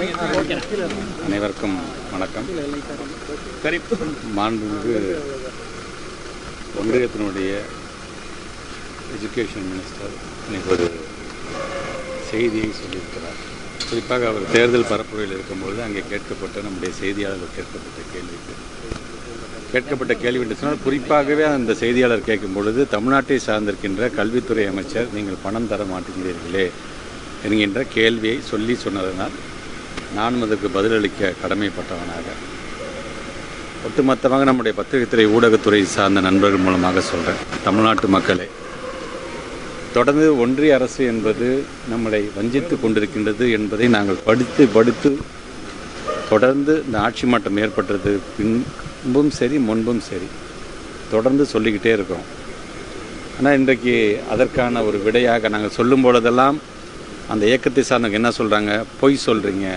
அனைவருக்கும் வணக்கம். மாண்புமிகு ஒன்றியத்தினுடைய எஜுகேஷன் மினிஸ்டர் இன்னைக்கு ஒரு செய்தியை சொல்லியிருக்கிறார். குறிப்பாக அவர் தேர்தல் பரப்புரையில் இருக்கும்போது அங்கே கேட்கப்பட்ட நம்முடைய செய்தியாளர்கள் கேட்கப்பட்ட கேள்வி என்று சொன்னால், குறிப்பாகவே அந்த செய்தியாளர் கேட்கும் பொழுது தமிழ்நாட்டை சார்ந்திருக்கின்ற கல்வித்துறை அமைச்சர் நீங்கள் பணம் தர மாட்டேங்கிறீர்களே என்கின்ற கேள்வியை சொன்னதனால் நானும் அதற்கு பதிலளிக்க கடமைப்பட்டவனாக ஒட்டுமொத்தமாக நம்முடைய பத்திரிகைத்துறை ஊடகத்துறை சார்ந்த நண்பர்கள் மூலமாக சொல்கிறேன். தமிழ்நாட்டு மக்களே, தொடர்ந்து ஒன்றிய அரசு என்பது நம்மளை வஞ்சித்து கொண்டிருக்கின்றது என்பதை நாங்கள் படித்து தொடர்ந்து இந்த ஆட்சி மாற்றம் ஏற்பட்டது பின்பும் சரி முன்பும் சரி தொடர்ந்து சொல்லிக்கிட்டே இருக்கோம். ஆனால் இன்றைக்கு அதற்கான ஒரு விடையாக நாங்கள் சொல்லும் பொழுதெல்லாம் அந்த இயக்கத்தை சார்ந்தவங்க என்ன சொல்கிறாங்க, பொய் சொல்கிறீங்க,